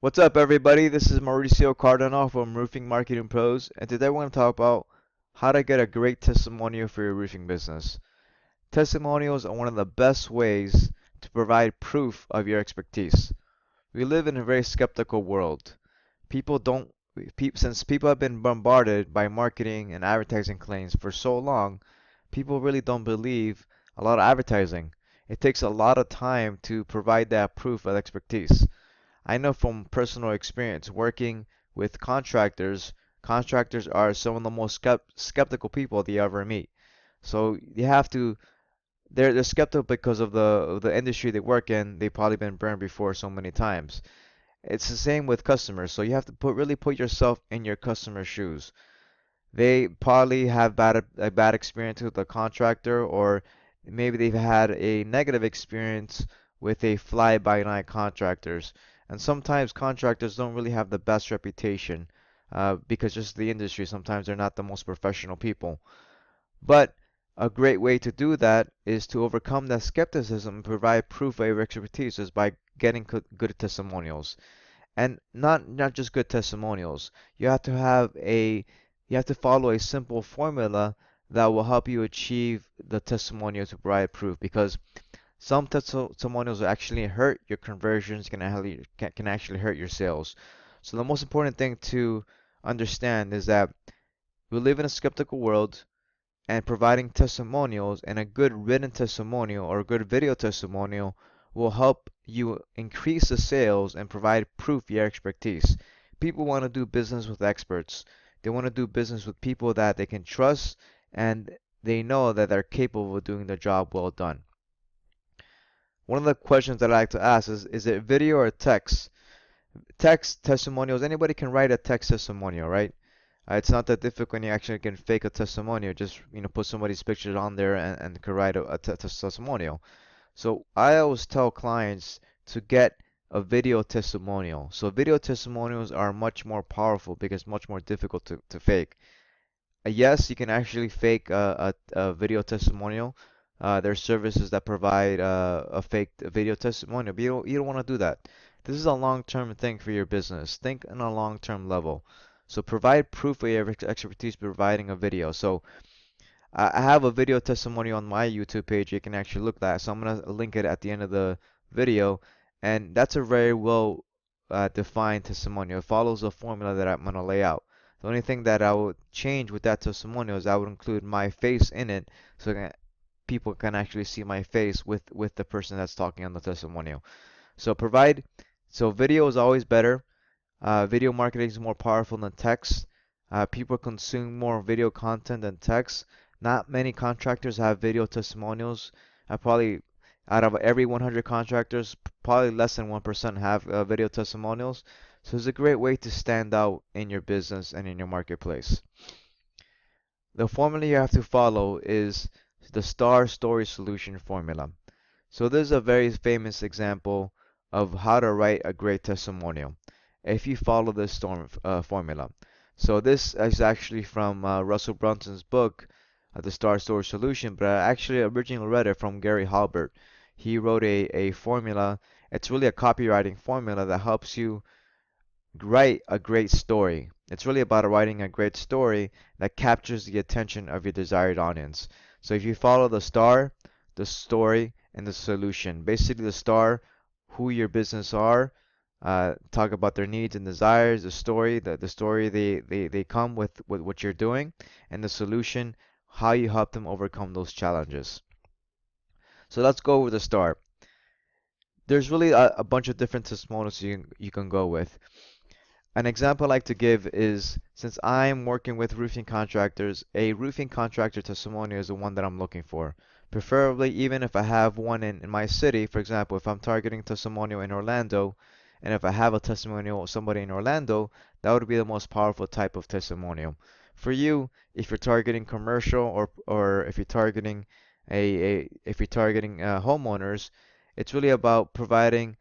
What's up, everybody? This is Mauricio Cardinal from Roofing Marketing Pros, and today we're going to talk about how to get a great testimonial for your roofing business. Testimonials are one of the best ways to provide proof of your expertise. We live in a very skeptical world. People don't, since people have been bombarded by marketing and advertising claims for so long, people really don't believe a lot of advertising. It takes a lot of time to provide that proof of expertise. I know from personal experience working with contractors, contractors are some of the most skeptical people that you ever meet. So you have to, they're skeptical because of the industry they work in. They've probably been burned before so many times. It's the same with customers. So you have to really put yourself in your customer's shoes. They probably have a bad experience with a contractor, or maybe they've had a negative experience with a fly-by-night contractors. And sometimes contractors don't really have the best reputation because just the industry, sometimes they're not the most professional people. But a great way to do that is to overcome that skepticism and provide proof of your expertise is by getting good testimonials. And not just good testimonials. You have to you have to follow a simple formula that will help you achieve the testimonial to provide proof, because some testimonials will actually hurt your conversions, can actually hurt your sales. So the most important thing to understand is that we live in a skeptical world, and providing testimonials and a good written testimonial or a good video testimonial will help you increase the sales and provide proof of your expertise. People want to do business with experts. They want to do business with people that they can trust and they know that they're capable of doing the job well done. One of the questions that I like to ask is it video or text? Text testimonials, anybody can write a text testimonial, right? It's not that difficult when you actually can fake a testimonial. Just put somebody's pictures on there and can write a testimonial. So I always tell clients to get a video testimonial. So video testimonials are much more powerful because much more difficult to fake. Yes, you can actually fake a video testimonial. There's services that provide a fake video testimonial, but you don't want to do that. This is a long-term thing for your business. Think on a long-term level. So provide proof of your expertise providing a video. So I have a video testimonial on my YouTube page. You can actually look at that. So I'm gonna link it at the end of the video, and that's a very well defined testimonial. It follows a formula that I'm gonna lay out. The only thing that I would change with that testimonial is I would include my face in it, so that people can actually see my face with the person that's talking on the testimonial. So video is always better. Video marketing is more powerful than text. People consume more video content than text. Not many contractors have video testimonials. Probably out of every 100 contractors, probably less than 1% have video testimonials. So it's a great way to stand out in your business and in your marketplace. The formula you have to follow is the STAR Story Solution formula. So this is a very famous example of how to write a great testimonial if you follow this formula. So this is actually from Russell Brunson's book, The Star Story Solution, but I actually originally read it from Gary Halbert. He wrote a formula. It's really a copywriting formula that helps you write a great story. It's really about writing a great story that captures the attention of your desired audience. So if you follow the star, the story, and the solution, basically the star, who your business are, talk about their needs and desires, the story they come with what you're doing, and the solution, how you help them overcome those challenges. So let's go with the star. There's really a bunch of different testimonials you can go with. An example I like to give is, since I'm working with roofing contractors, a roofing contractor testimonial is the one that I'm looking for. Preferably, even if I have one in my city, for example, if I'm targeting testimonial in Orlando, and if I have a testimonial of somebody in Orlando, that would be the most powerful type of testimonial. For you, if you're targeting commercial or if you're targeting if you're targeting homeowners, it's really about providing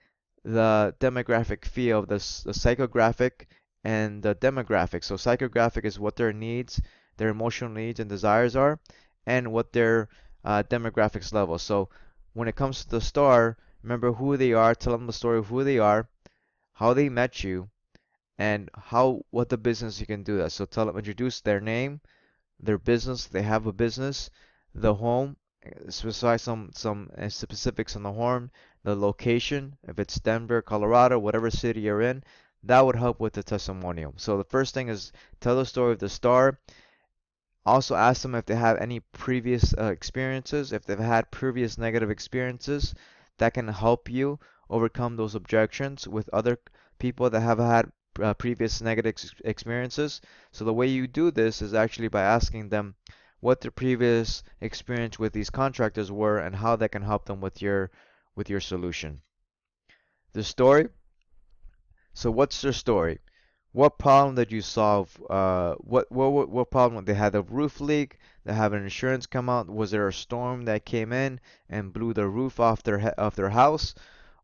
the demographic feel, the psychographic and the demographic. So psychographic is what their needs, their emotional needs and desires are, and what their demographics level. So when it comes to the star, remember who they are, tell them the story of who they are, how they met you, and what the business you can do that. So tell them, introduce their name, their business, they have a business, the home, specify some specifics on the home, the location, if it's Denver, Colorado, whatever city you're in, that would help with the testimonial. So the first thing is tell the story of the star. Also ask them if they have any previous experiences, if they've had previous negative experiences that can help you overcome those objections with other people that have had previous negative experiences. So the way you do this is actually by asking them what their previous experience with these contractors were and how that can help them with your solution. The story. So what's their story? What problem did you solve? What problem? They had a roof leak. They have an insurance come out. Was there a storm that came in and blew the roof off their house?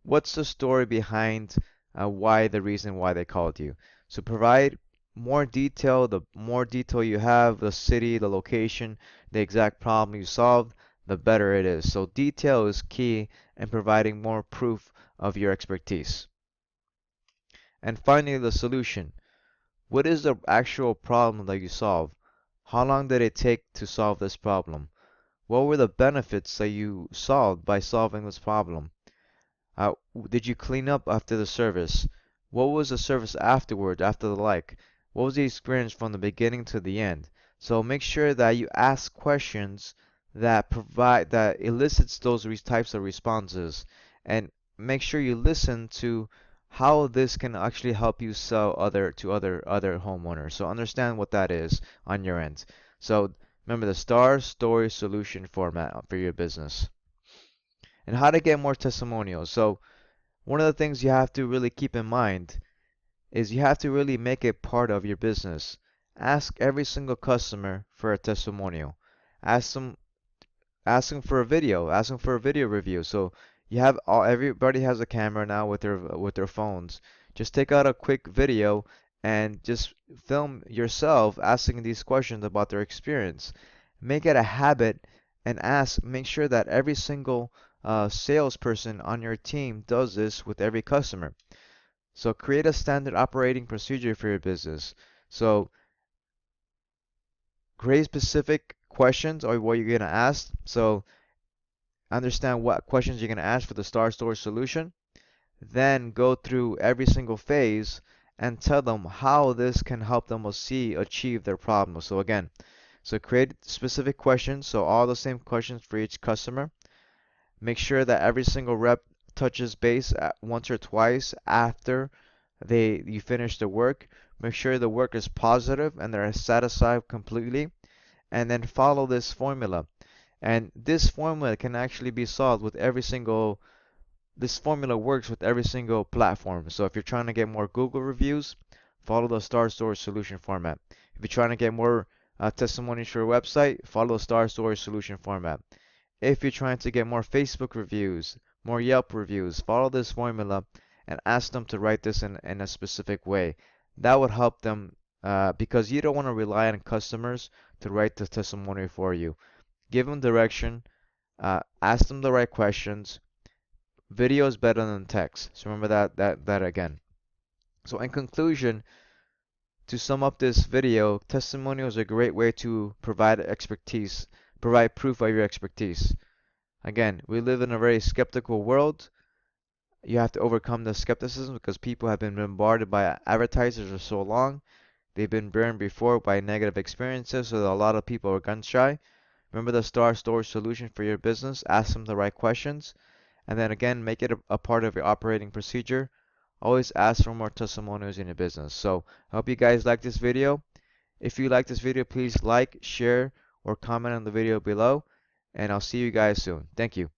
What's the story behind why the reason why they called you? So provide more detail. The more detail you have, the city, the location, the exact problem you solved, the better it is. So detail is key in providing more proof of your expertise. And finally, the solution. What is the actual problem that you solve? How long did it take to solve this problem? What were the benefits that you solved by solving this problem? Did you clean up after the service? What was the service afterward, after the like? What was the experience from the beginning to the end? So make sure that you ask questions that elicits those types of responses, and make sure you listen to how this can actually help you sell other homeowners. So understand what that is on your end. So remember the star story solution format for your business. And how to get more testimonials. So one of the things you have to really keep in mind is you have to really make it part of your business. Ask every single customer for a testimonial. Ask them Ask them for a video. Ask them for a video review. So everybody has a camera now with their phones. Just take out a quick video and just film yourself asking these questions about their experience. Make it a habit and make sure that every single salesperson on your team does this with every customer. So create a standard operating procedure for your business. So create specific questions or what you're going to ask. So understand what questions you're going to ask for the star storage solution. Then go through every single phase and tell them how this can help them achieve their problem. So again, create specific questions. So all the same questions for each customer. Make sure that every single rep touches base once or twice after you finish the work. Make sure the work is positive and they're satisfied completely. And then follow this formula. And this formula can actually be solved with this formula works with every single platform. So if you're trying to get more Google reviews, follow the star storage solution format. If you're trying to get more testimonies for your website, follow the star storage solution format. If you're trying to get more Facebook reviews, more Yelp reviews, follow this formula and ask them to write this in a specific way. That would help them because you don't want to rely on customers to write the testimony for you. Give them direction, ask them the right questions. Video is better than text. So remember that again. So in conclusion, to sum up this video, testimonials are a great way to provide proof of your expertise. Again, we live in a very skeptical world. You have to overcome the skepticism because people have been bombarded by advertisers for so long. They've been burned before by negative experiences, so a lot of people are gun shy. Remember the star storage solution for your business. Ask them the right questions. And then again, make it a part of your operating procedure. Always ask for more testimonials in your business. So I hope you guys like this video. If you like this video, please like, share, or comment on the video below. And I'll see you guys soon. Thank you.